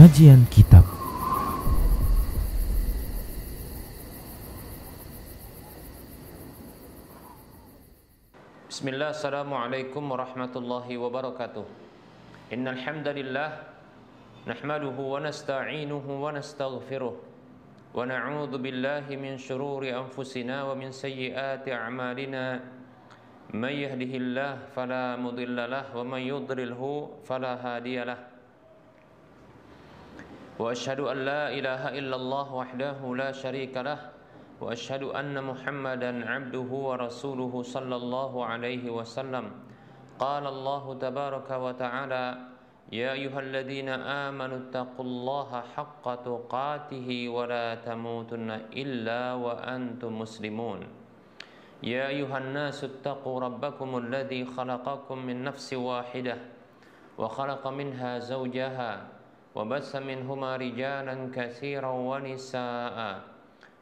Pengajian Kitab. Bismillah, assalamualaikum warahmatullahi wabarakatuh. Innal hamdalillah nahmaduhu wa nasta'inuhu wa nastaghfiruh wa na'udzu billahi min shururi anfusina wa min sayyiati a'malina. May yahdihillahu fala mudhillalah wa may yudlilhu fala hadiyalah. Wa asyhadu an la ilaha illallah wahdahu la syarika lah wa asyhadu anna Muhammadan abduhu wa rasuluhu sallallahu alaihi wasallam. Qala Allah tabaraka wa ta'ala, ya ayyuhalladzina amanu taqullaha haqqa tuqatih wa la tamutunna illa wa antum muslimun. Ya ayyuhan nasu taqu rabbakumul ladzi khalaqakum min nafsin wahidah wa khalaqa minha zawjaha وبث منهما رجالا كثيرا ونساء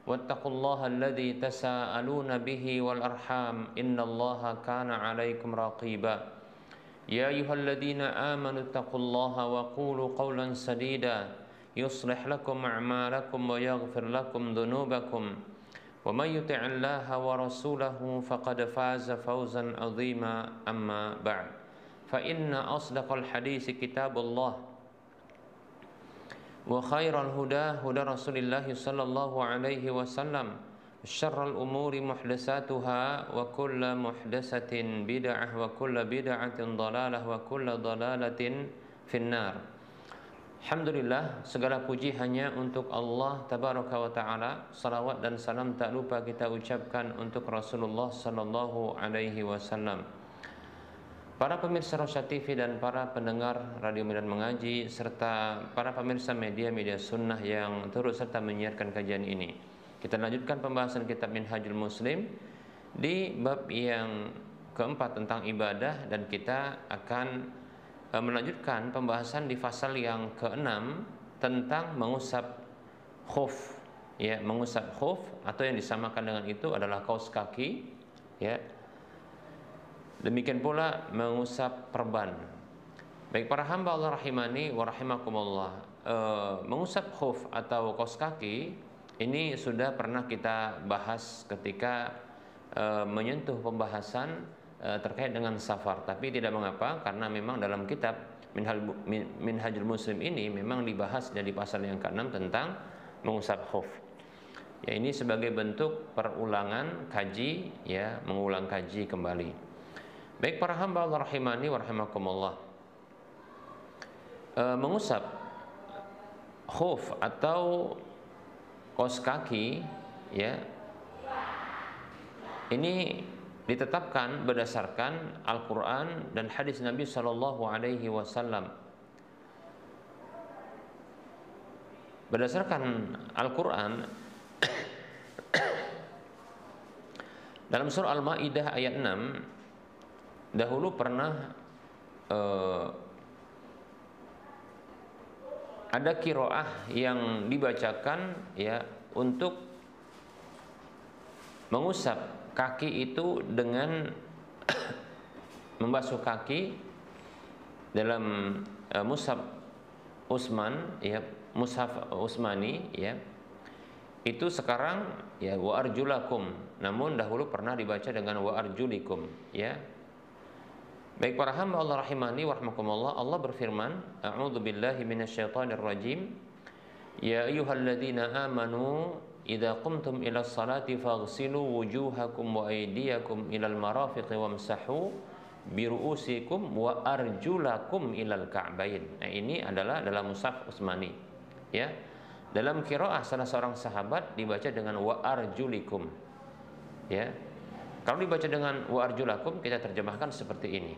واتقوا الله الذي تساءلون به والأرحام إن الله كان عليكم رقيبا يا أيها الذين آمنوا اتقوا الله وقولوا قولا سديدا يصلح لكم أعمالكم ويغفر لكم ذنوبكم ومن يطع الله ورسوله فقد فاز فوزا عظيما أما بعد فإن أصدق الحديث كتاب الله wa khairal huda huda Rasulillah sallallahu alaihi wasallam, syarrul umuri muhdatsatuha wa kullu muhdatsatin bid'ah wa kullu bid'atin dhalalah wa kullu dhalalatin finnar. Alhamdulillah, segala puji hanya untuk Allah tabaraka wa taala. Salawat dan salam tak lupa kita ucapkan untuk Rasulullah sallallahu alaihi wasallam. Para pemirsa Rosyah TV dan para pendengar Radio Medan Mengaji serta para pemirsa media-media sunnah yang turut serta menyiarkan kajian ini, kita lanjutkan pembahasan kitab Minhajul Muslim di bab yang keempat tentang ibadah, dan kita akan melanjutkan pembahasan di fasal yang keenam tentang mengusap khuf, ya, mengusap khuf atau yang disamakan dengan itu adalah kaos kaki, ya. Demikian pula mengusap perban. Baik para hamba Allah rahimani wa rahimakumullah, mengusap khuf atau kaos kaki ini sudah pernah kita bahas ketika menyentuh pembahasan terkait dengan safar. Tapi tidak mengapa, karena memang dalam kitab Minhajul Muslim ini memang dibahas dari pasal yang ke-6 tentang mengusap khuf. Ya, ini sebagai bentuk perulangan kaji, ya, mengulang kaji kembali. Baik para hamba Allah rahimani wa rahimakumullah, mengusap khuf atau kaos kaki, ya, ini ditetapkan berdasarkan Al-Quran dan hadis Nabi Sallallahu Alaihi Wasallam. Berdasarkan Al-Quran, dalam surah Al-Maidah ayat 6, dahulu pernah ada qiraah yang dibacakan, ya, untuk mengusap kaki itu dengan membasuh kaki dalam mushaf Utsman, ya, mushaf Utsmani, ya. Itu sekarang, ya, wa arjulakum, namun dahulu pernah dibaca dengan wa arjulikum, ya. Baik para hamba Allah rahimani wa rahmakumullah, Allah berfirman, a'udzu billahi minasyaitonir rajim, ya ayyuhalladzina amanu idza qumtum ilas salati faghsilu wujuhakum wa aydiyakum ilal marafiqi wamsahu biru'usikum wa arjulakum ilal ka'bain. Nah, ini adalah dalam mushaf Utsmani, ya. Dalam qiraah salah seorang sahabat dibaca dengan wa arjulikum, ya. Kalau dibaca dengan wa arjulakum, kita terjemahkan seperti ini.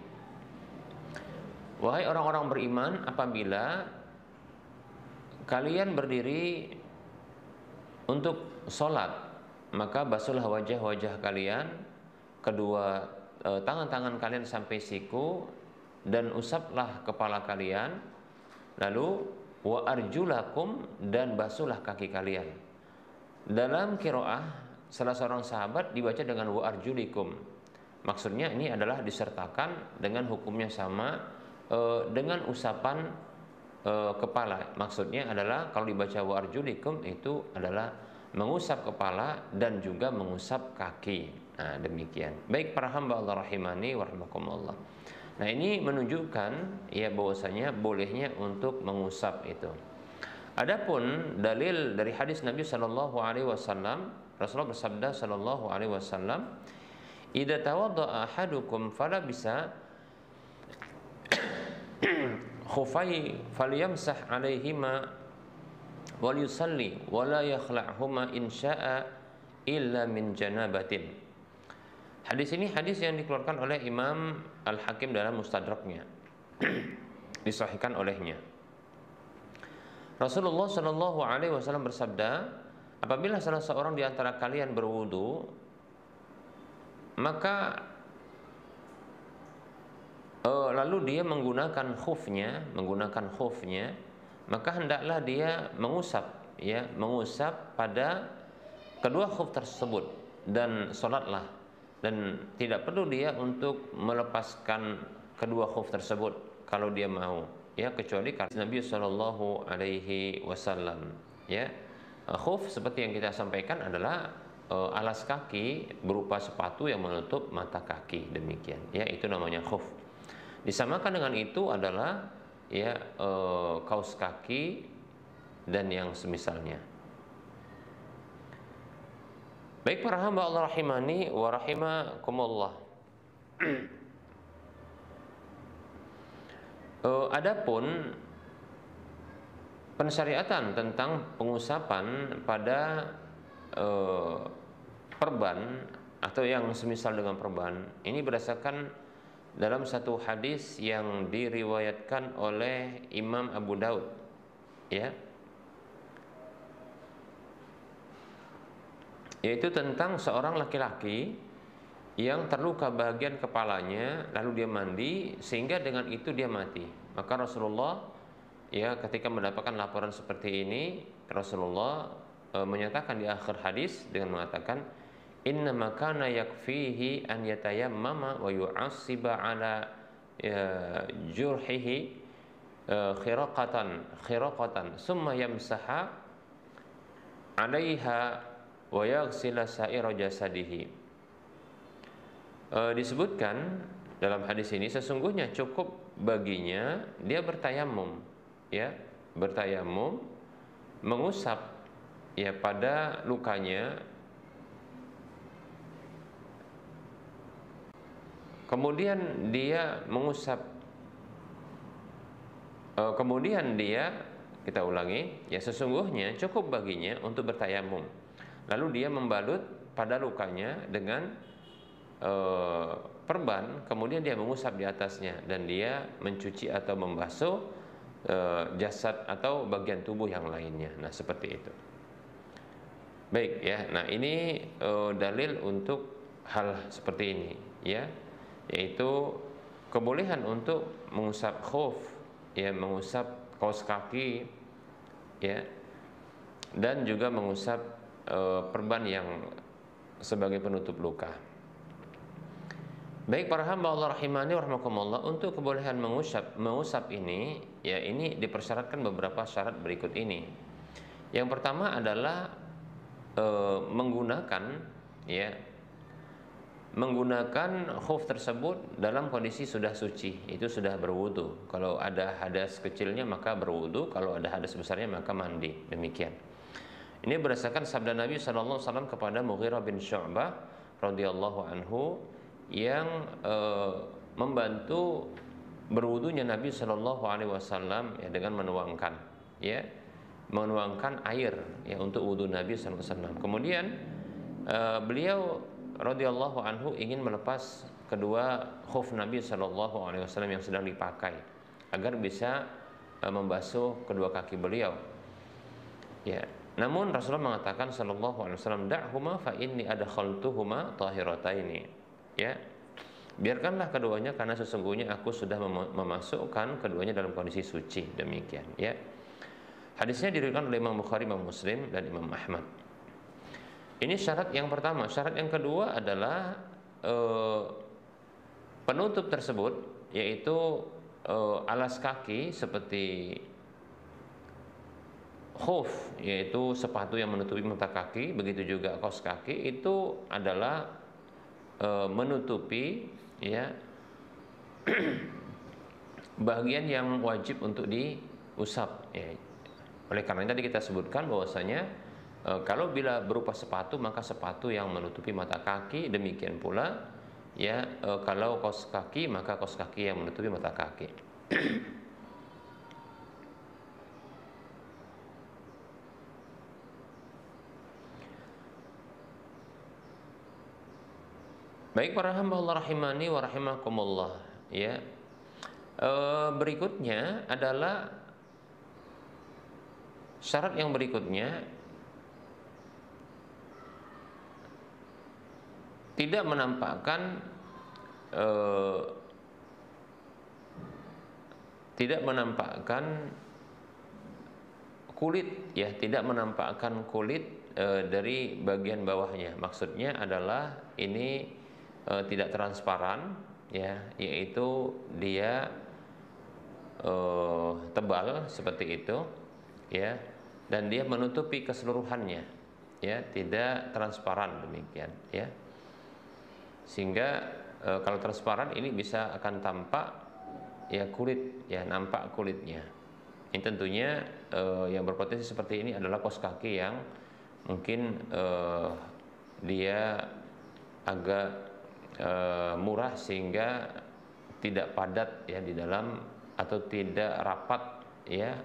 Wahai orang-orang beriman, apabila kalian berdiri untuk sholat, maka basuhlah wajah-wajah kalian, kedua tangan-tangan kalian sampai siku, dan usaplah kepala kalian, lalu wa arjulakum, dan basuhlah kaki kalian. Dalam qiraah salah seorang sahabat dibaca dengan wa arjulikum. Maksudnya ini adalah disertakan dengan hukumnya sama dengan usapan kepala. Maksudnya adalah kalau dibaca wa arjulikum itu adalah mengusap kepala dan juga mengusap kaki. Nah, demikian. Baik para hamba Allah rahimani wa rahimakumullah. Nah, ini menunjukkan ya bahwasanya bolehnya untuk mengusap itu. Adapun dalil dari hadis Nabi sallallahu alaihi wasallam, Rasulullah bersabda sallallahu alaihi wasallam, "Idza tawaddaa ahadukum fala bisa khufai falyamsah alaihima wal yusalli wala yakhla'huma in syaa illa min janabatin." Hadis ini hadis yang dikeluarkan oleh Imam Al-Hakim dalam Mustadraknya. Disahihkan olehnya. Rasulullah Shallallahu alaihi wasallam bersabda, apabila salah seorang di antara kalian berwudu, maka lalu dia menggunakan khufnya, maka hendaklah dia mengusap pada kedua khuf tersebut dan sholatlah, dan tidak perlu dia untuk melepaskan kedua khuf tersebut kalau dia mau, ya, kecuali karena Nabi Shallallahu alaihi wasallam, ya. Khuf seperti yang kita sampaikan adalah alas kaki berupa sepatu yang menutup mata kaki, demikian, ya, itu namanya khuf. Disamakan dengan itu adalah ya kaos kaki dan yang semisalnya. Baik para hamba Allah rahimani wa rahimakumullah. Adapun pensyariatan tentang pengusapan pada perban atau yang semisal dengan perban ini berdasarkan dalam satu hadis yang diriwayatkan oleh Imam Abu Daud, ya, yaitu tentang seorang laki-laki yang terluka bagian kepalanya, lalu dia mandi sehingga dengan itu dia mati. Maka Rasulullah, ya, ketika mendapatkan laporan seperti ini, Rasulullah menyatakan di akhir hadis dengan mengatakan, innama kana yakfihi an yatayammama wa yu'assiba ala jurhihi khiraqatan summa yamsaha 'alaiha wa yaghsila sa'ira jasadihi. Disebutkan dalam hadis ini sesungguhnya cukup baginya dia bertayamum, ya, bertayamum, mengusap ya pada lukanya, kemudian dia mengusap, kita ulangi, ya, sesungguhnya cukup baginya untuk bertayamum, lalu dia membalut pada lukanya dengan perban, kemudian dia mengusap di atasnya dan dia mencuci atau membasuh jasad atau bagian tubuh yang lainnya. Nah, seperti itu. Baik, ya. Nah, ini dalil untuk hal seperti ini, ya, yaitu kebolehan untuk mengusap khuf, ya, mengusap kaos kaki, ya, dan juga mengusap perban yang sebagai penutup luka. Baik para hamba Allah rahimani wa rahimakumullah, untuk kebolehan mengusap ini, ya, ini dipersyaratkan beberapa syarat berikut ini. Yang pertama adalah menggunakan khuf tersebut dalam kondisi sudah suci, itu sudah berwudu. Kalau ada hadas kecilnya maka berwudu, kalau ada hadas besarnya maka mandi, demikian. Ini berdasarkan sabda Nabi sallallahu alaihi wasallam kepada Mughirah bin Syu'bah radhiyallahu anhu yang membantu berwudunya Nabi Shallallahu Alaihi Wasallam, ya, dengan menuangkan air, ya, untuk wudu Nabi Shallallahu Alaihi Wasallam. Kemudian beliau radhiyallahu anhu ingin melepas kedua khuf Nabi Shallallahu Alaihi Wasallam yang sedang dipakai agar bisa membasuh kedua kaki beliau, ya. Namun Rasulullah mengatakan Shallallahu Alaihi Wasallam, da'huma fa inni adkhaltuhuma tahirataini, ya, biarkanlah keduanya karena sesungguhnya aku sudah memasukkan keduanya dalam kondisi suci, demikian, ya. Hadisnya diriwayatkan oleh Imam Bukhari, Imam Muslim, dan Imam Ahmad. Ini syarat yang pertama. Syarat yang kedua adalah penutup tersebut, yaitu alas kaki seperti khuf, yaitu sepatu yang menutupi mata kaki, begitu juga kaos kaki itu adalah menutupi ya bagian yang wajib untuk diusap ya. Oleh karena tadi kita sebutkan bahwasanya kalau bila berupa sepatu maka sepatu yang menutupi mata kaki, demikian pula ya kalau kaos kaki maka kaos kaki yang menutupi mata kaki. Baik para hamba Allah rahimani wa rahimakumullah ya. Berikutnya adalah syarat yang berikutnya tidak menampakkan kulit ya, tidak menampakkan kulit dari bagian bawahnya. Maksudnya adalah ini tidak transparan ya, yaitu dia tebal seperti itu ya, dan dia menutupi keseluruhannya ya, tidak transparan demikian ya. Sehingga kalau transparan ini bisa akan tampak ya kulit ya, nampak kulitnya. Ini tentunya yang berpotensi seperti ini adalah kaos kaki yang mungkin dia agak murah sehingga tidak padat ya di dalam, atau tidak rapat ya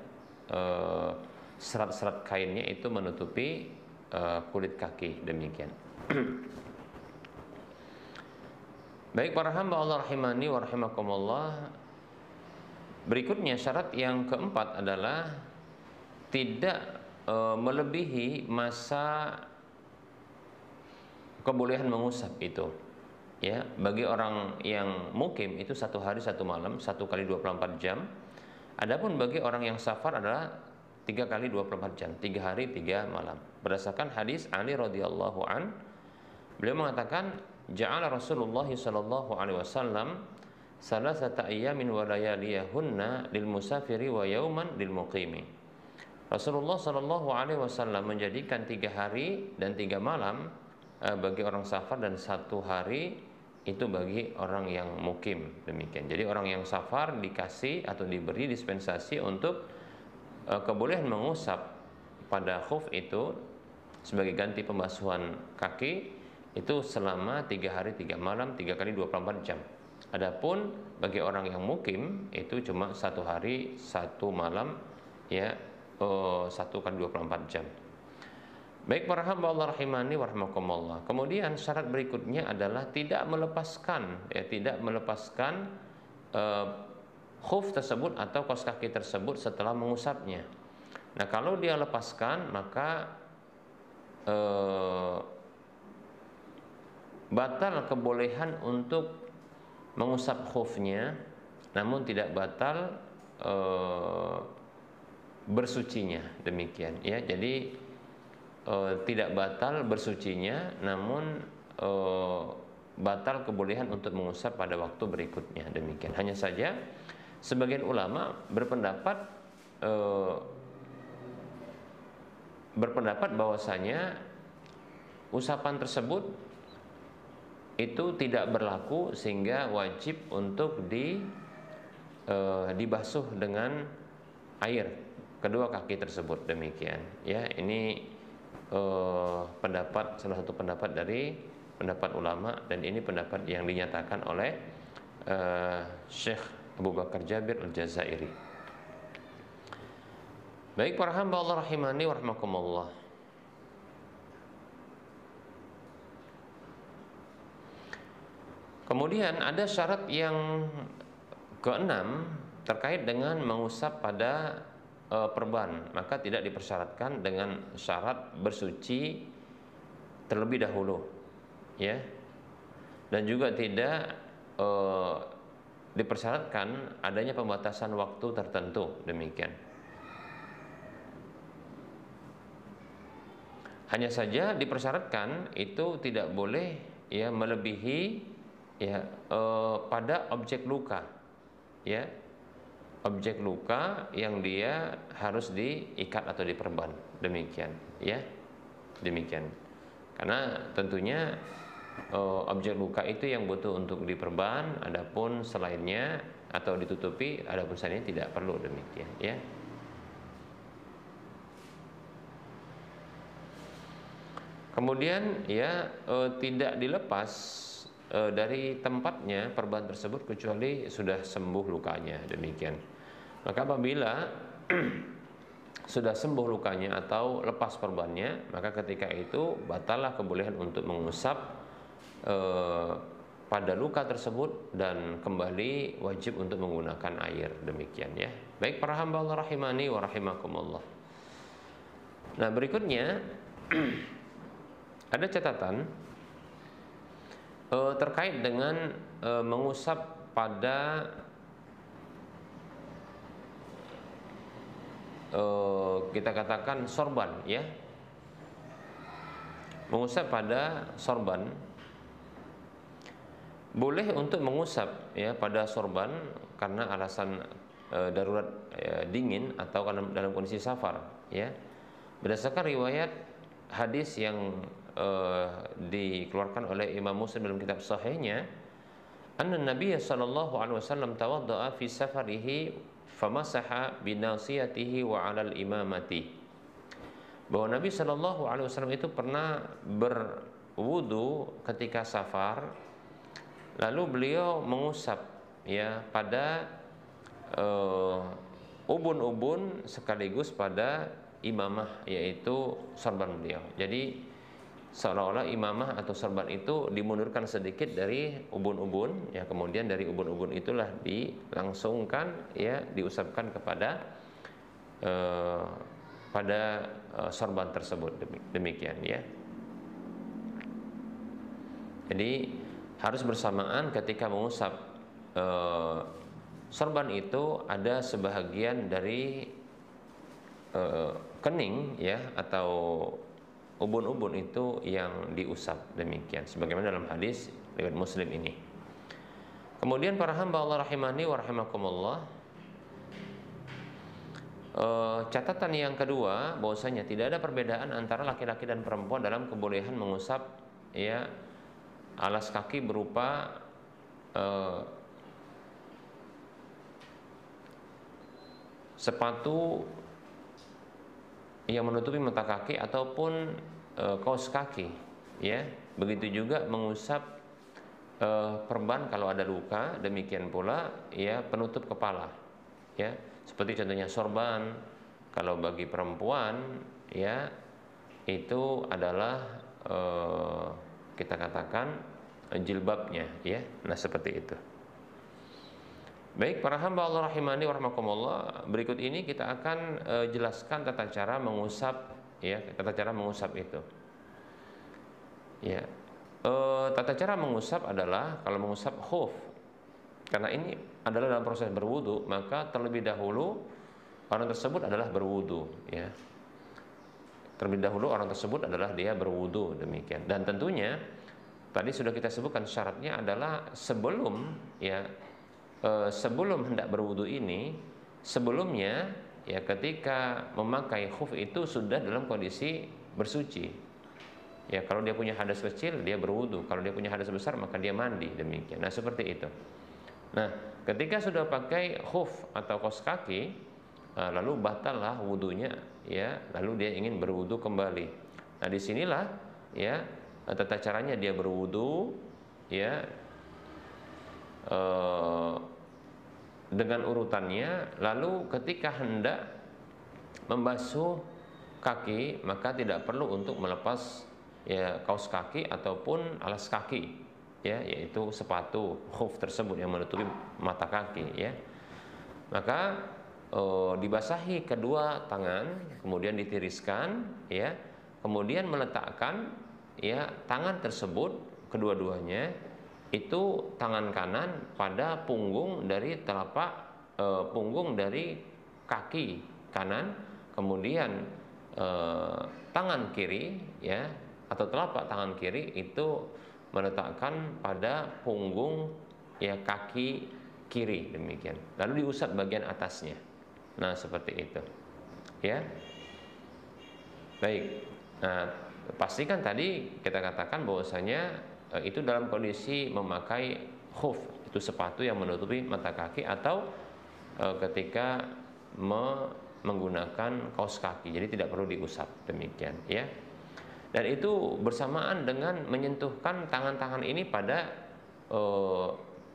serat-serat kainnya itu menutupi kulit kaki demikian. Baik para hamba Allah rahimani wa rahimakumullah, berikutnya syarat yang keempat adalah tidak melebihi masa kebolehan mengusap itu ya. Bagi orang yang mukim itu 1 hari 1 malam, 1 kali 24 jam. Adapun bagi orang yang safar adalah 3 kali 24 jam, 3 hari 3 malam. Berdasarkan hadis Ali radhiyallahu an, beliau mengatakan ja'ala Rasulullah sallallahu alaihi wasallam salasata ayyamin wa layaliyahunna lil musafiri wa yauman lil muqimi. Rasulullah sallallahu alaihi wasallam menjadikan 3 hari dan 3 malam bagi orang safar dan 1 hari itu bagi orang yang mukim demikian. Jadi orang yang safar dikasih atau diberi dispensasi untuk kebolehan mengusap pada khuf itu sebagai ganti pembasuhan kaki itu selama 3 hari 3 malam, 3 kali 24 jam. Adapun bagi orang yang mukim itu cuma 1 hari 1 malam ya, 1 kali 24 jam. Baik para hamba Allah rahimani wa rahimakumullah. Kemudian syarat berikutnya adalah tidak melepaskan ya, tidak melepaskan khuf tersebut atau kaos kaki tersebut setelah mengusapnya. Nah, kalau dia lepaskan maka batal kebolehan untuk mengusap khufnya, namun tidak batal bersucinya demikian ya. Jadi tidak batal bersucinya, namun batal kebolehan untuk mengusap pada waktu berikutnya demikian. Hanya saja sebagian ulama berpendapat bahwasanya usapan tersebut itu tidak berlaku sehingga wajib untuk dibasuh dengan air kedua kaki tersebut demikian ya. Ini salah satu pendapat dari pendapat ulama, dan ini pendapat yang dinyatakan oleh Syekh Abu Bakar Jabir Al-Jazairi. Baik para hamba Allah rahimani wa rahimakumullah. Kemudian ada syarat yang keenam terkait dengan mengusap pada perban, maka tidak dipersyaratkan dengan syarat bersuci terlebih dahulu ya, dan juga tidak dipersyaratkan adanya pembatasan waktu tertentu demikian. Hanya saja dipersyaratkan itu tidak boleh ya melebihi ya pada objek luka ya. objek luka yang dia harus diikat atau diperban, demikian ya, demikian. Karena tentunya objek luka itu yang butuh untuk diperban, adapun selainnya atau ditutupi, adapun selainnya tidak perlu, demikian ya. Kemudian ya tidak dilepas dari tempatnya perban tersebut kecuali sudah sembuh lukanya, demikian. Maka apabila sudah sembuh lukanya atau lepas perbannya, maka ketika itu batallah kebolehan untuk mengusap pada luka tersebut dan kembali wajib untuk menggunakan air, demikian ya. Baik para hamba Allah rahimani wa rahimakumullah. Nah, berikutnya ada catatan terkait dengan mengusap pada kita katakan sorban ya, mengusap pada sorban. Boleh untuk mengusap ya pada sorban karena alasan darurat dingin atau karena dalam kondisi safar ya. Berdasarkan riwayat hadis yang dikeluarkan oleh Imam Muslim dalam kitab sahihnya, anna Nabiy sallallahu alaihi wasallam tawaddaa fi safarihi famasaha binasiyatihi wa 'alal imamati. Bahwa Nabi sallallahu alaihi wasallam itu pernah berwudu ketika safar, lalu beliau mengusap ya pada ubun-ubun sekaligus pada imamah, yaitu sorban beliau. Jadi seolah-olah imamah atau sorban itu dimundurkan sedikit dari ubun-ubun ya, kemudian dari ubun-ubun itulah dilangsungkan ya, diusapkan kepada pada sorban tersebut, demikian ya. Jadi harus bersamaan ketika mengusap sorban itu, ada sebahagian dari kening ya atau ubun-ubun itu yang diusap, demikian sebagaimana dalam hadis riwayat Muslim ini. Kemudian para hamba Allah rahimani wa rahimakumullah, catatan yang kedua bahwasanya tidak ada perbedaan antara laki-laki dan perempuan dalam kebolehan mengusap ya alas kaki berupa sepatu yang menutupi mata kaki ataupun kaos kaki ya. Begitu juga mengusap perban kalau ada luka, demikian pula ya penutup kepala ya, seperti contohnya sorban kalau bagi perempuan ya itu adalah kita katakan jilbabnya ya. Nah, seperti itu. Baik para hamba Allah rahimani wa rahmakumullah, berikut ini kita akan jelaskan tata cara mengusap ya, tata cara mengusap itu. Ya. Tata cara mengusap adalah kalau mengusap khuf, karena ini adalah dalam proses berwudu, maka terlebih dahulu orang tersebut adalah berwudu ya. Terlebih dahulu orang tersebut adalah dia berwudu, demikian. Dan tentunya tadi sudah kita sebutkan syaratnya adalah sebelum ya sebelum hendak berwudu ini, sebelumnya ya ketika memakai khuf itu sudah dalam kondisi bersuci. Ya, kalau dia punya hadas kecil dia berwudu, kalau dia punya hadas besar maka dia mandi, demikian. Nah, seperti itu. Nah, ketika sudah pakai khuf atau kaos kaki, lalu batallah wudunya ya, lalu dia ingin berwudu kembali. Nah, disinilah ya tata caranya dia berwudu ya dengan urutannya, lalu ketika hendak membasuh kaki maka tidak perlu untuk melepas ya kaos kaki ataupun alas kaki ya, yaitu sepatu khuf tersebut yang menutupi mata kaki ya. Maka dibasahi kedua tangan, kemudian ditiriskan ya, kemudian meletakkan ya tangan tersebut kedua-duanya itu tangan kanan pada punggung dari telapak punggung dari kaki kanan, kemudian tangan kiri ya atau telapak tangan kiri itu meletakkan pada punggung ya kaki kiri, demikian. Lalu diusap bagian atasnya. Nah, seperti itu. Ya. Baik. Nah, pastikan tadi kita katakan bahwasanya itu dalam kondisi memakai khuf, itu sepatu yang menutupi mata kaki, atau ketika menggunakan kaos kaki, jadi tidak perlu diusap, demikian ya. Dan itu bersamaan dengan menyentuhkan tangan-tangan ini pada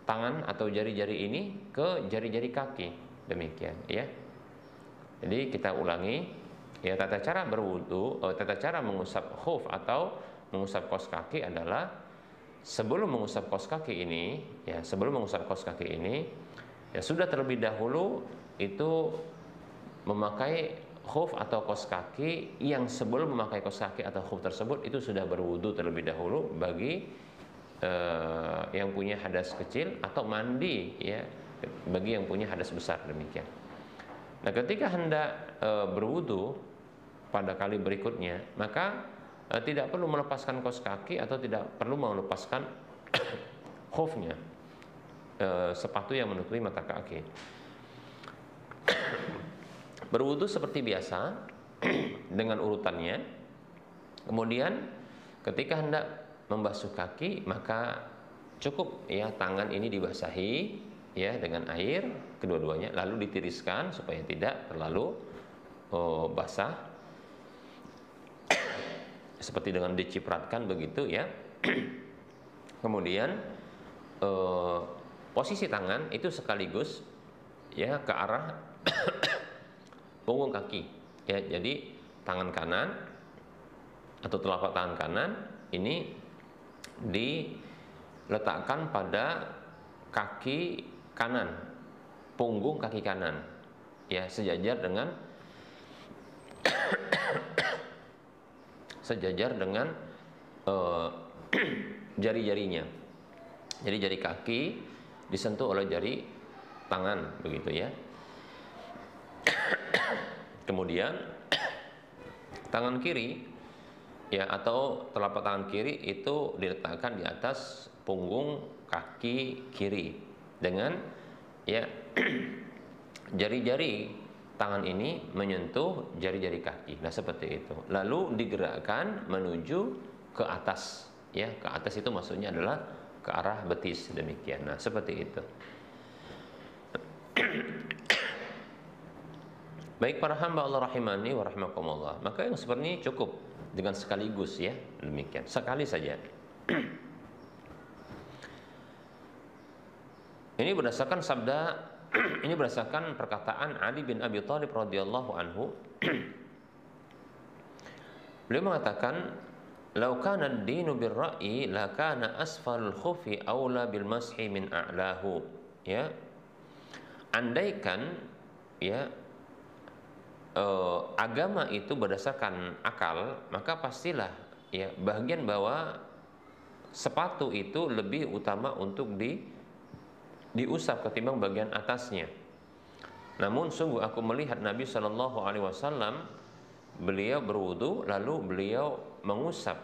tangan atau jari-jari ini ke jari-jari kaki, demikian ya. Jadi kita ulangi ya, tata cara berwudu, tata cara mengusap khuf atau mengusap kaos kaki adalah sebelum mengusap kaos kaki ini ya, sebelum mengusap kaos kaki ini ya sudah terlebih dahulu itu memakai khuf atau kaos kaki, yang sebelum memakai kaos kaki atau khuf tersebut itu sudah berwudu terlebih dahulu bagi yang punya hadas kecil, atau mandi ya bagi yang punya hadas besar, demikian. Nah, ketika hendak berwudu pada kali berikutnya, maka tidak perlu melepaskan kaos kaki atau tidak perlu melepaskan khufnya, sepatu yang menutupi mata kaki. Berwudu seperti biasa dengan urutannya. Kemudian ketika hendak membasuh kaki, maka cukup ya tangan ini dibasahi ya dengan air kedua-duanya, lalu ditiriskan supaya tidak terlalu basah, seperti dengan dicipratkan begitu ya. Kemudian posisi tangan itu sekaligus ya ke arah punggung kaki ya. Jadi tangan kanan atau telapak tangan kanan ini diletakkan pada kaki kanan, punggung kaki kanan ya, sejajar dengan jari-jarinya. Jadi jari kaki disentuh oleh jari tangan begitu ya. Kemudian tangan kiri ya, atau telapak tangan kiri itu diletakkan di atas punggung kaki kiri dengan ya jari-jari tangan ini menyentuh jari-jari kaki. Nah, seperti itu. Lalu digerakkan menuju ke atas ya. Ke atas itu maksudnya adalah ke arah betis, demikian. Nah, seperti itu. Baik para hamba Allah rahimani wa rahimakumullah, maka yang seperti ini cukup dengan sekaligus ya, demikian, sekali saja. Ini berdasarkan sabda, ini berdasarkan perkataan Ali bin Abi Thalib radhiyallahu anhu. Beliau mengatakan, "Lau kana ad-dinu bir-ra'yi la kana asfalul khufi aula bil mashi min a'lahu." Ya. Andaikan ya agama itu berdasarkan akal, maka pastilah ya bagian bawah sepatu itu lebih utama untuk diusap ketimbang bagian atasnya. Namun sungguh aku melihat Nabi Shallallahu Alaihi Wasallam beliau berwudu lalu beliau mengusap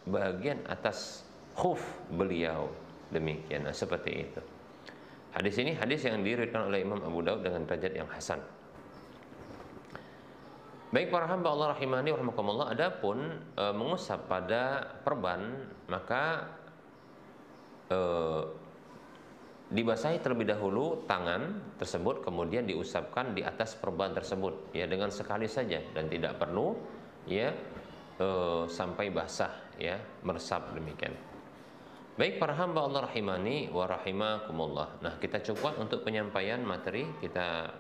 bagian atas khuf beliau, demikian. Nah, seperti itu. Hadis ini hadis yang diriwayatkan oleh Imam Abu Daud dengan derajat yang hasan. Baik para hamba Allah rahimani wa rahimakumullah, adapun mengusap pada perban, maka dibasahi terlebih dahulu tangan tersebut, kemudian diusapkan di atas perban tersebut ya dengan sekali saja dan tidak perlu ya sampai basah ya, meresap, demikian. Baik para hamba Allah rahimani wa rahimakumullah. Nah, kita coba untuk penyampaian materi, kita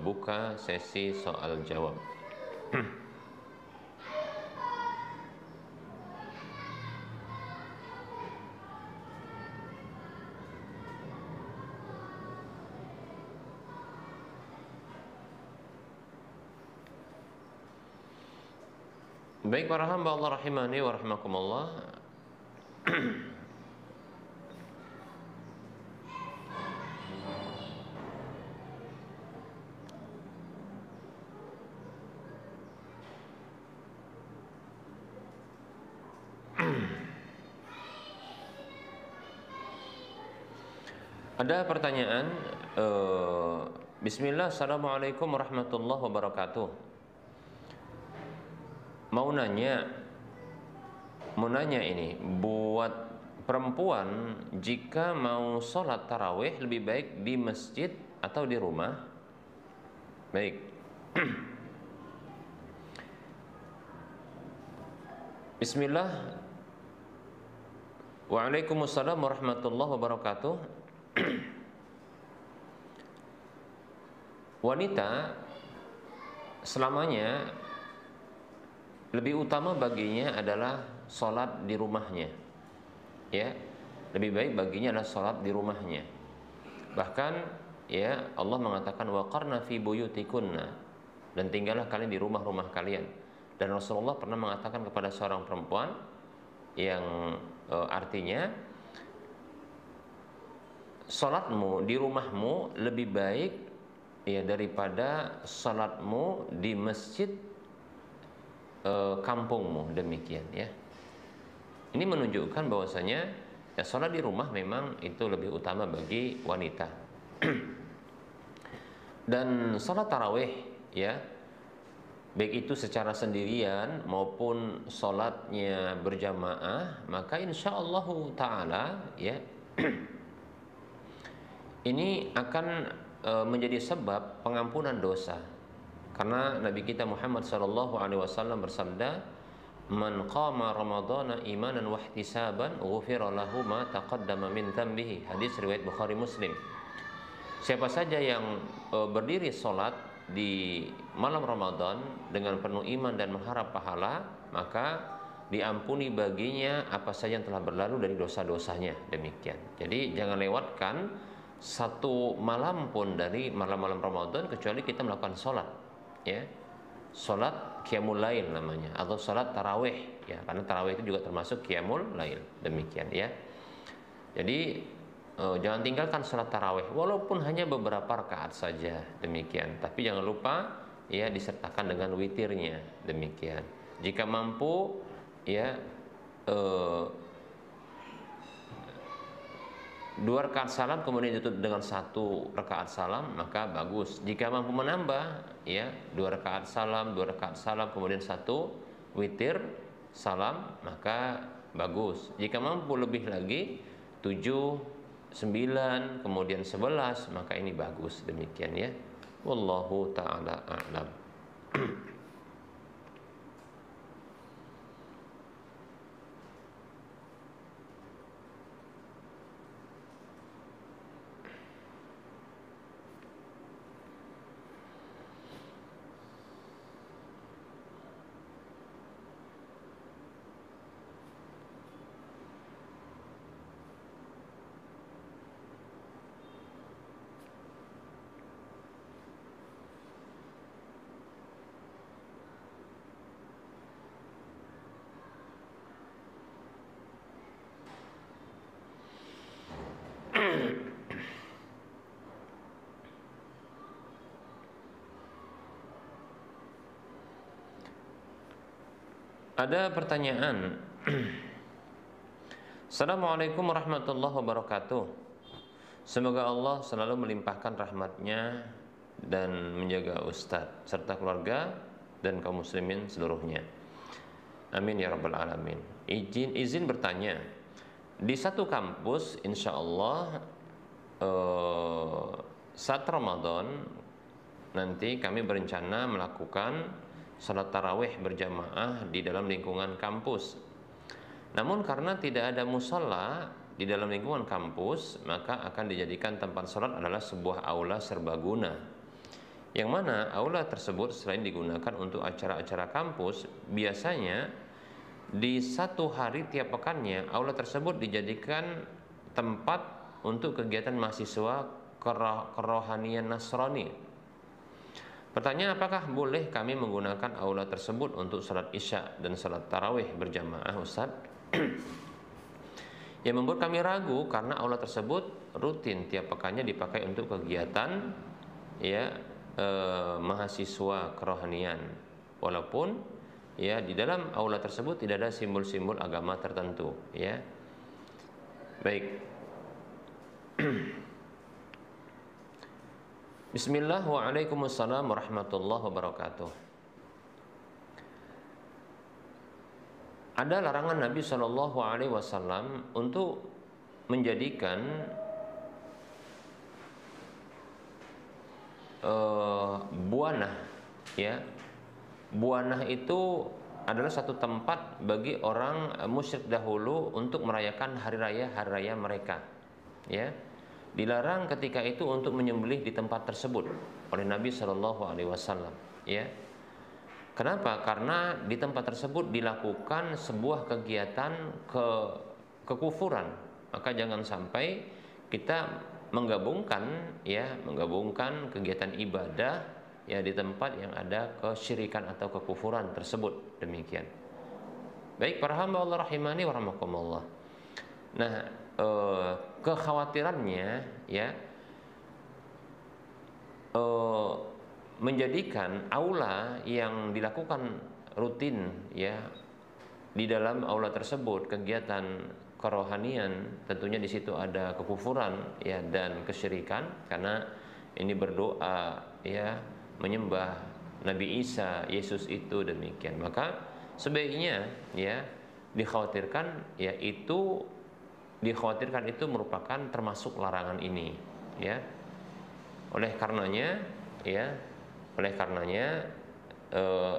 buka sesi soal jawab. Baik para hamba Allah rahimani wa rahimakumullah. Ada pertanyaan, Bismillah, Assalamualaikum warahmatullahi wabarakatuh. Mau nanya ini, buat perempuan jika mau sholat tarawih lebih baik di masjid atau di rumah? Baik. Bismillah. Waalaikumsalam warahmatullahi wabarakatuh. Wanita selamanya lebih utama baginya adalah sholat di rumahnya, ya. Lebih baik baginya adalah sholat di rumahnya. Bahkan, ya, Allah mengatakan waqarna fi buyutikunna, dan tinggallah kalian di rumah-rumah kalian. Dan Rasulullah pernah mengatakan kepada seorang perempuan yang artinya sholatmu di rumahmu lebih baik, ya, daripada sholatmu di masjid kampungmu, demikian, ya. Ini menunjukkan bahwasanya ya, sholat di rumah memang itu lebih utama bagi wanita. Dan sholat tarawih, ya, baik itu secara sendirian maupun sholatnya berjamaah, maka insya Allah Ta'ala, ya, ini akan menjadi sebab pengampunan dosa. Karena Nabi kita Muhammad SAW bersabda, "Man qama Ramadhana imanan wa ihtisaban, ghufira lahu ma taqaddama min dhanbihi." Hadis riwayat Bukhari Muslim. Siapa saja yang berdiri sholat di malam Ramadan dengan penuh iman dan mengharap pahala, maka diampuni baginya apa saja yang telah berlalu dari dosa-dosanya, demikian. Jadi jangan lewatkan satu malam pun dari malam-malam Ramadan kecuali kita melakukan sholat, ya, sholat qiyamul lail namanya, atau sholat tarawih, ya, karena tarawih itu juga termasuk qiyamul lail, demikian, ya. Jadi jangan tinggalkan sholat tarawih walaupun hanya beberapa rakaat saja, demikian. Tapi jangan lupa, ya, disertakan dengan witirnya, demikian. Jika mampu, ya, 2 rakaat salam kemudian ditutup dengan 1 rakaat salam, maka bagus. Jika mampu menambah, ya, 2 rakaat salam, 2 rakaat salam kemudian 1 witir salam, maka bagus. Jika mampu lebih lagi, 7, 9, kemudian 11, maka ini bagus, demikian, ya. Wallahu ta'ala a'lam. Ada pertanyaan. Assalamualaikum warahmatullahi wabarakatuh. Semoga Allah selalu melimpahkan rahmatnya dan menjaga Ustadz serta keluarga dan kaum muslimin seluruhnya. Amin ya rabbal alamin. Izin bertanya. Di satu kampus insya Allah saat Ramadan nanti kami berencana melakukan salat tarawih berjamaah di dalam lingkungan kampus. Namun karena tidak ada musola di dalam lingkungan kampus, maka akan dijadikan tempat salat adalah sebuah aula serbaguna, yang mana aula tersebut selain digunakan untuk acara-acara kampus, biasanya di satu hari tiap pekannya aula tersebut dijadikan tempat untuk kegiatan mahasiswa kerohanian Nasrani. Pertanyaan, apakah boleh kami menggunakan aula tersebut untuk salat isya dan salat tarawih berjamaah, Ustaz? Yang membuat kami ragu karena aula tersebut rutin tiap pekannya dipakai untuk kegiatan, ya, mahasiswa kerohanian. Walaupun, ya, di dalam aula tersebut tidak ada simbol-simbol agama tertentu, ya. Baik. Bismillah, waalaikumsalam warahmatullahi wabarakatuh. Ada larangan Nabi Shallallahu Alaihi Wasallam untuk menjadikan buanah, ya. Buanah itu adalah satu tempat bagi orang musyrik dahulu untuk merayakan hari raya mereka, ya. Dilarang ketika itu untuk menyembelih di tempat tersebut oleh Nabi Shallallahu Alaihi Wasallam, ya. Kenapa? Karena di tempat tersebut dilakukan sebuah kegiatan kekufuran. Maka jangan sampai kita menggabungkan kegiatan ibadah ya di tempat yang ada kesyirikan atau kekufuran tersebut. Demikian. Baik para hamba Allah rahimani wa rahimakumullah. Nah, kekhawatirannya ya menjadikan aula yang dilakukan rutin ya di dalam aula tersebut kegiatan kerohanian, tentunya di situ ada kekufuran ya dan kesyirikan, karena ini berdoa ya menyembah Nabi Isa, Yesus itu demikian. Maka sebaiknya ya dikhawatirkan itu merupakan termasuk larangan ini ya. Oleh karenanya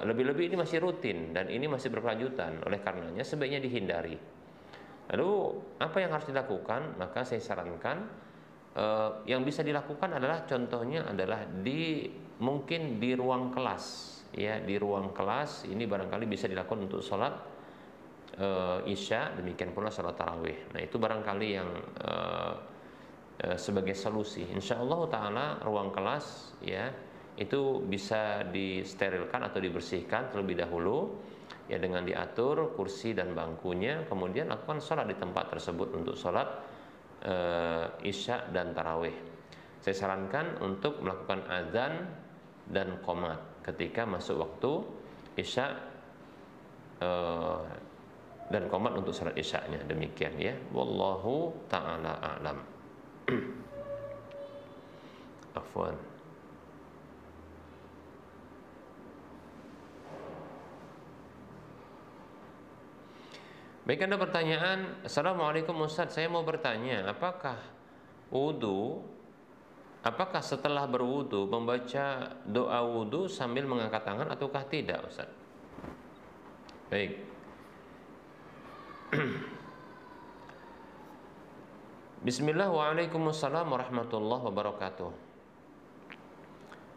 lebih-lebih ini masih rutin dan ini masih berkelanjutan. Oleh karenanya sebaiknya dihindari. Lalu apa yang harus dilakukan? Maka saya sarankan yang bisa dilakukan adalah contohnya adalah mungkin di ruang kelas ya, di ruang kelas ini barangkali bisa dilakukan untuk sholat isya, demikian pula sholat tarawih. Nah itu barangkali yang sebagai solusi. Insyaallah taala ruang kelas ya itu bisa disterilkan atau dibersihkan terlebih dahulu ya dengan diatur kursi dan bangkunya, kemudian lakukan sholat di tempat tersebut untuk sholat isya dan tarawih. Saya sarankan untuk melakukan azan dan qomat ketika masuk waktu isya dan qomat untuk sholat isya-nya, demikian ya. Wallahu ta'ala a'lam. Afwan. Baik, ada pertanyaan. Assalamualaikum Ustaz, saya mau bertanya, apakah setelah berwudu membaca doa wudu sambil mengangkat tangan ataukah tidak Ustaz? Baik. Bismillah, waalaikumsalam warahmatullahi wabarakatuh.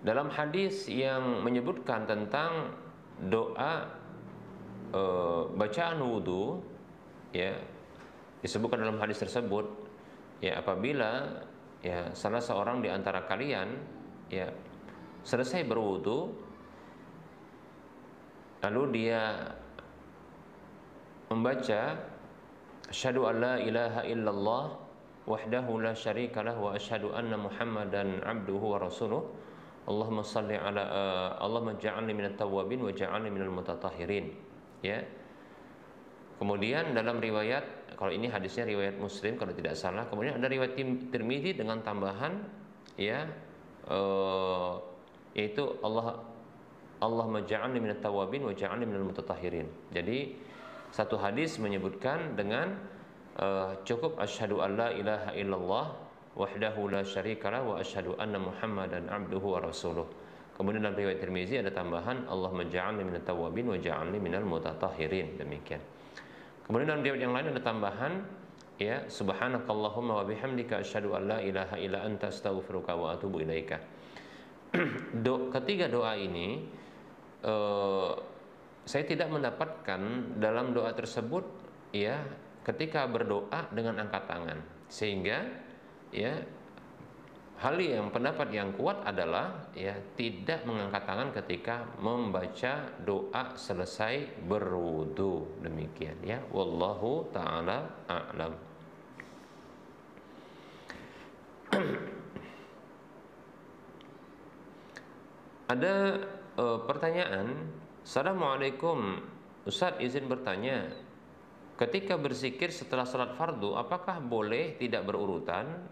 Dalam hadis yang menyebutkan tentang doa bacaan wudu ya, disebutkan dalam hadis tersebut ya, apabila ya salah seorang di antara kalian ya selesai berwudu lalu dia membaca asyhadu an la ilaha illallah wahdahu la syarikalah wa asyhadu anna muhammadan abduhu wa rasuluh Allahumma salli ala Allahumma ja'alni minat tawwabin wa ja'alni minal mutatahhirin ya. Kemudian dalam riwayat, kalau ini hadisnya riwayat Muslim kalau tidak salah, kemudian ada riwayat Tirmidzi dengan tambahan ya yaitu Allahumma ja'alni minat tawwabin wa ja'alni minal mutatahhirin. Jadi satu hadis menyebutkan dengan cukup asyhadu an la ilaha illallah wahdahu la syarikalah wa asyhadu anna muhammadan abduhu wa rasuluh. Kemudian dalam riwayat Tirmizi ada tambahan Allahumma ja'alni minat tawwabin wa ja'alni minal mutatahhirin, demikian. Kemudian dalam riwayat yang lain ada tambahan ya subhanakallahumma wa bihamdika asyhadu an la ilaha illa anta astaghfiruka wa atubu ilaika. Ketiga doa ini saya tidak mendapatkan dalam doa tersebut ya ketika berdoa dengan angkat tangan, sehingga ya pendapat yang kuat adalah ya tidak mengangkat tangan ketika membaca doa selesai berwudu, demikian ya. Wallahu taala a'lam. Ada pertanyaan. Assalamualaikum Ustaz, izin bertanya, ketika berzikir setelah salat fardu apakah boleh tidak berurutan?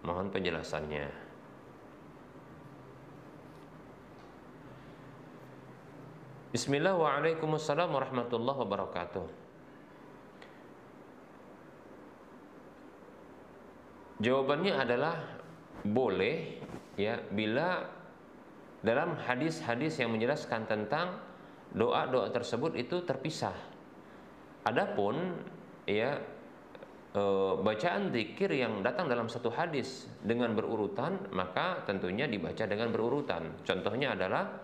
Mohon penjelasannya. Bismillah, waalaikumsalam warahmatullahi wabarakatuh. Jawabannya adalah boleh, ya, bila dalam hadis-hadis yang menjelaskan tentang doa-doa tersebut itu terpisah. Adapun, ya, bacaan zikir yang datang dalam satu hadis dengan berurutan, maka tentunya dibaca dengan berurutan. Contohnya adalah,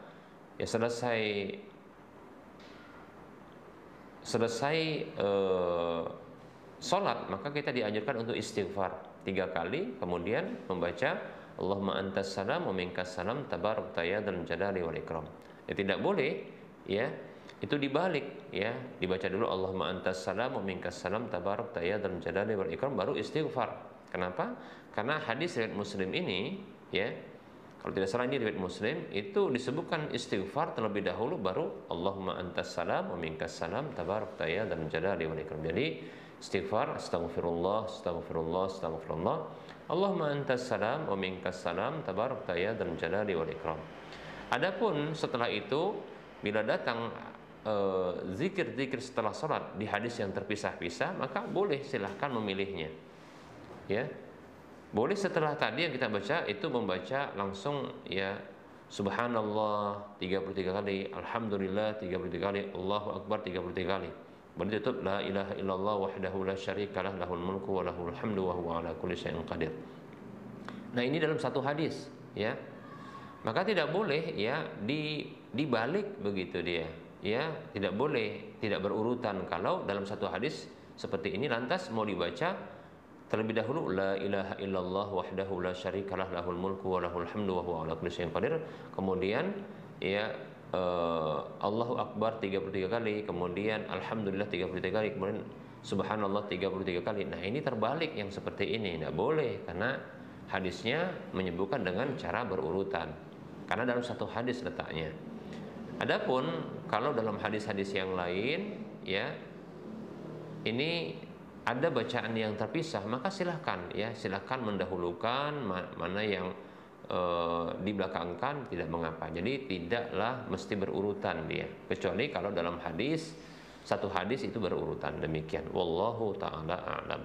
ya, selesai sholat, maka kita dianjurkan untuk istighfar 3 kali, kemudian membaca Allahumma antas salam wa minkas salam tabarakta ya dzal jalali wal ikram. Ya, tidak boleh, ya, itu dibalik, ya, dibaca dulu Allahumma antas salam wa minkas salam tabarakta ya dzal jalali wal ikram, baru istighfar. Kenapa? Karena hadis riwayat Muslim ini, ya, kalau tidak salah ini riwayat Muslim, itu disebutkan istighfar terlebih dahulu, baru Allahumma antas salam wa minkas salam tabarakta ya dzal jalali wal ikram. Jadi istighfar, astagfirullah, astagfirullah, astagfirullah, Allahumma antas salam wa minkas salam tabarakta ya dzal jalali wal ikram. Adapun setelah itu, bila datang zikir-zikir setelah sholat di hadis yang terpisah-pisah, maka boleh, silahkan memilihnya, ya. Boleh setelah tadi yang kita baca itu membaca langsung, ya, subhanallah 33 kali, alhamdulillah 33 kali, Allahu akbar 33 kali. Baru tutup la ilaha illallah wahdahu la syarikalah lahul mulku wa lahul hamdu wa huwa ala kulli syai'in qadir. Nah, ini dalam satu hadis, ya. Maka tidak boleh, ya, dibalik begitu dia. Ya, tidak boleh, tidak berurutan. Kalau dalam satu hadis seperti ini lantas mau dibaca terlebih dahulu la ilaha illallah wahdahu la syarikalah lahul mulku wa lahul hamdu wa huwa ala kulli syai'in qadir, kemudian, ya, Allahu akbar 33 kali, kemudian alhamdulillah 33 kali, kemudian subhanallah 33 kali. Nah, ini terbalik yang seperti ini, tidak boleh, karena hadisnya menyebutkan dengan cara berurutan, karena dalam satu hadis letaknya. Adapun kalau dalam hadis-hadis yang lain, ya, ini ada bacaan yang terpisah, maka silahkan, ya, silahkan mendahulukan mana yang dibelakangkan, tidak mengapa. Jadi tidaklah mesti berurutan dia, kecuali kalau dalam hadis, satu hadis itu berurutan, demikian. Wallahu ta'ala a'lam.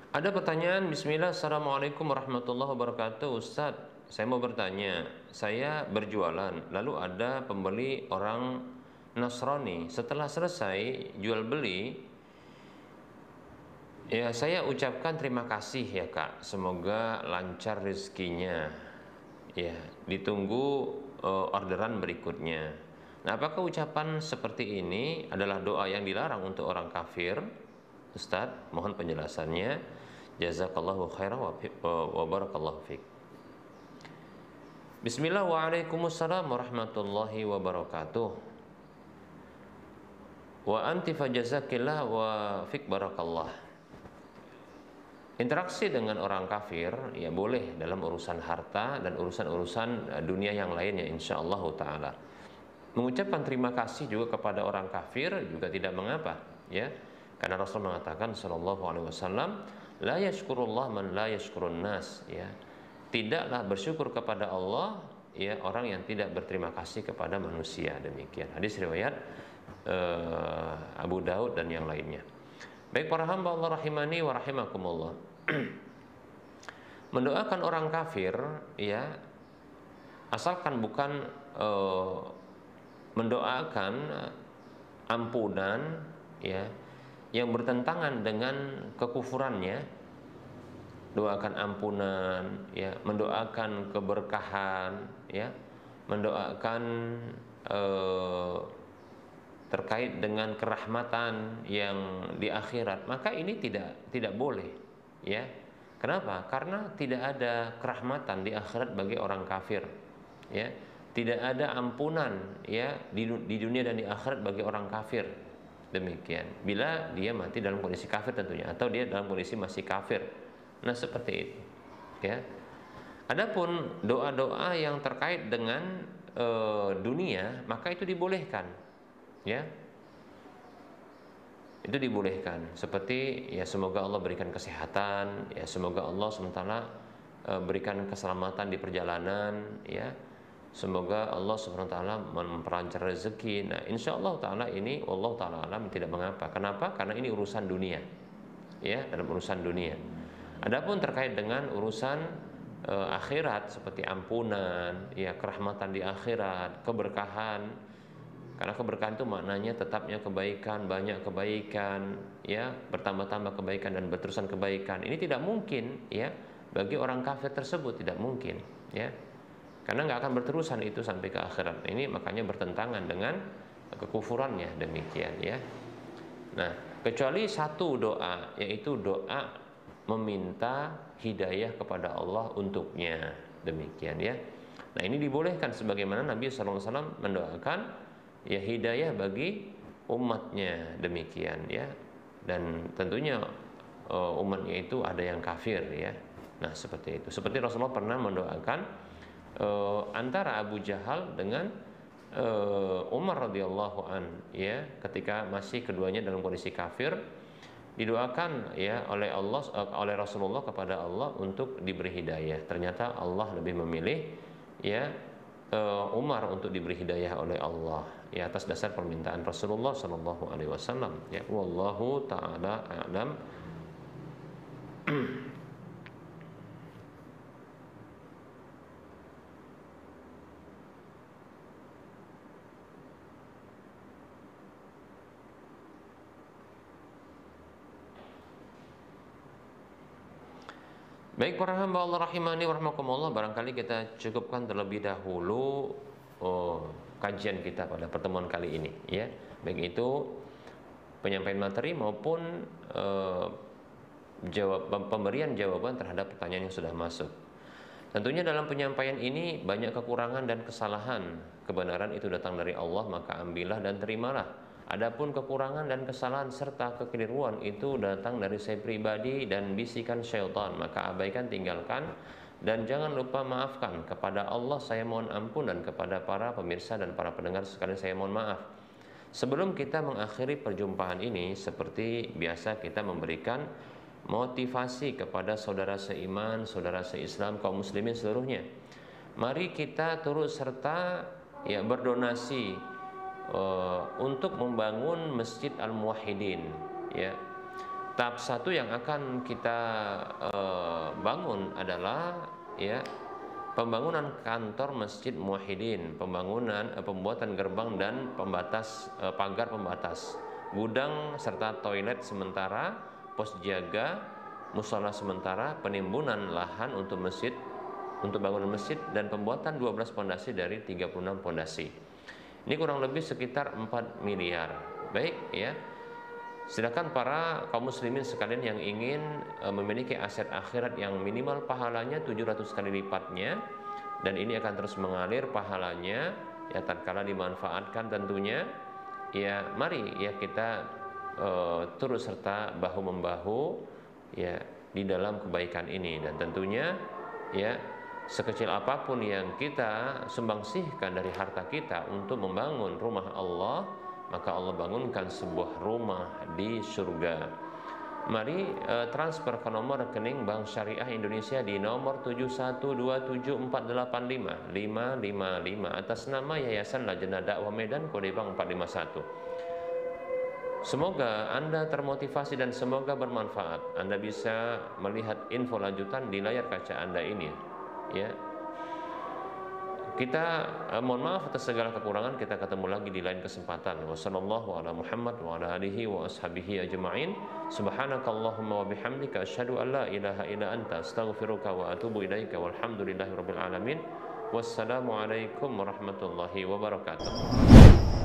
Ada pertanyaan. Bismillah, assalamualaikum warahmatullahi wabarakatuh. Ustadz, saya mau bertanya, saya berjualan, lalu ada pembeli orang Nasrani. Setelah selesai jual beli, ya, saya ucapkan terima kasih, ya Kak, semoga lancar rezekinya, ya, ditunggu orderan berikutnya. Nah, apakah ucapan seperti ini adalah doa yang dilarang untuk orang kafir? Ustadz, mohon penjelasannya. Jazakallahu khairan wa barakallahu fiik. Bismillah, waalaikumsalam warahmatullahi wabarakatuh. Wa anti fajazakillah wa fiik barakallah. Interaksi dengan orang kafir, ya, boleh dalam urusan harta dan urusan-urusan dunia yang lainnya, insyaallah ta'ala. Mengucapkan terima kasih juga kepada orang kafir juga tidak mengapa, ya. Karena Rasul mengatakan sallallahu alaihi wasallam, la yashkurullah man la yashkurun nas, ya. Tidaklah bersyukur kepada Allah, ya, orang yang tidak berterima kasih kepada manusia, demikian. Hadis riwayat Abu Daud dan yang lainnya. Baik para hamba Allah rahimani wa rahimakumullah. Mendoakan orang kafir, ya, asalkan bukan mendoakan ampunan, ya, yang bertentangan dengan kekufurannya, doakan ampunan, ya, mendoakan keberkahan, ya, mendoakan terkait dengan kerahmatan yang di akhirat, maka ini tidak boleh, ya. Kenapa? Karena tidak ada kerahmatan di akhirat bagi orang kafir, ya. Tidak ada ampunan, ya, di dunia dan di akhirat bagi orang kafir. Demikian. Bila dia mati dalam kondisi kafir tentunya, atau dia dalam kondisi masih kafir. Nah, seperti itu, ya. Adapun doa-doa yang terkait dengan dunia, maka itu dibolehkan, ya. Itu dibolehkan, seperti ya semoga Allah berikan kesehatan, ya semoga Allah sementara berikan keselamatan di perjalanan, ya semoga Allah subhanahu wa ta'ala memperlancar rezeki. Nah, insya Allah ta'ala ini Allah ta'ala alam tidak mengapa. Kenapa? Karena ini urusan dunia, ya, dalam urusan dunia. Adapun terkait dengan urusan akhirat seperti ampunan, ya kerahmatan di akhirat, keberkahan. Karena keberkahan itu maknanya tetapnya kebaikan, banyak kebaikan, ya, bertambah-tambah kebaikan dan berterusan kebaikan. Ini tidak mungkin, ya, bagi orang kafir tersebut tidak mungkin, ya. Karena nggak akan berterusan itu sampai ke akhirat. Ini makanya bertentangan dengan kekufurannya, demikian, ya. Nah, kecuali satu doa, yaitu doa meminta hidayah kepada Allah untuknya, demikian, ya. Nah, ini dibolehkan sebagaimana Nabi SAW mendoakan ya hidayah bagi umatnya, demikian, ya. Dan tentunya umatnya itu ada yang kafir, ya. Nah, seperti itu. Seperti Rasulullah pernah mendoakan antara Abu Jahal dengan Umar radhiyallahu an, ya, ketika masih keduanya dalam kondisi kafir, didoakan ya oleh Allah, oleh Rasulullah kepada Allah untuk diberi hidayah. Ternyata Allah lebih memilih, ya, Umar untuk diberi hidayah oleh Allah, ya, atas dasar permintaan Rasulullah Shallallahu Alaihi Wasallam, ya. Wallahu taala a'lam. Baik para hamba Allah rahimani wa rahmakumullah, barangkali kita cukupkan terlebih dahulu kajian kita pada pertemuan kali ini, ya. Baik itu penyampaian materi maupun pemberian jawaban terhadap pertanyaan yang sudah masuk. Tentunya dalam penyampaian ini banyak kekurangan dan kesalahan. Kebenaran itu datang dari Allah, maka ambillah dan terimalah. Adapun kekurangan dan kesalahan serta kekeliruan itu datang dari saya pribadi dan bisikan syaitan, maka abaikan, tinggalkan, dan jangan lupa maafkan. Kepada Allah saya mohon ampun, dan kepada para pemirsa dan para pendengar sekalian saya mohon maaf. Sebelum kita mengakhiri perjumpaan ini, seperti biasa kita memberikan motivasi kepada saudara seiman, saudara seislam, kaum muslimin seluruhnya. Mari kita turut serta, ya, berdonasi untuk membangun Masjid Al-Muwahhidin, ya. Tahap satu yang akan kita bangun adalah, ya, pembangunan kantor Masjid Muwahhidin, pembuatan gerbang dan pembatas, pagar pembatas, gudang serta toilet sementara, pos jaga, mushola sementara, penimbunan lahan untuk masjid, untuk bangunan masjid, dan pembuatan 12 pondasi dari 36 pondasi. Ini kurang lebih sekitar 4 miliar. Baik, ya. Silakan para kaum muslimin sekalian yang ingin memiliki aset akhirat yang minimal pahalanya 700 kali lipatnya, dan ini akan terus mengalir pahalanya, ya, tatkala dimanfaatkan tentunya. Ya, mari, ya, kita turut serta bahu membahu, ya, di dalam kebaikan ini. Dan tentunya, ya, sekecil apapun yang kita sumbangsihkan dari harta kita untuk membangun rumah Allah, maka Allah bangunkan sebuah rumah di surga. Mari transfer ke nomor rekening Bank Syariah Indonesia di nomor 7127485555 atas nama Yayasan Lajnah Dakwah Medan, kode bank 451. Semoga Anda termotivasi dan semoga bermanfaat. Anda bisa melihat info lanjutan di layar kaca Anda ini, ya. Kita mohon maaf atas segala kekurangan. Kita ketemu lagi di lain kesempatan. Wassallallahu ala Muhammad wa ala alihi wa ashabihi ajma'in. Subhanakallahumma wa bihamdika asyhadu an la ilaha illa anta astaghfiruka wa atubu ilaika walhamdulillahi rabbil alamin. Wassalamualaikum warahmatullahi wabarakatuh.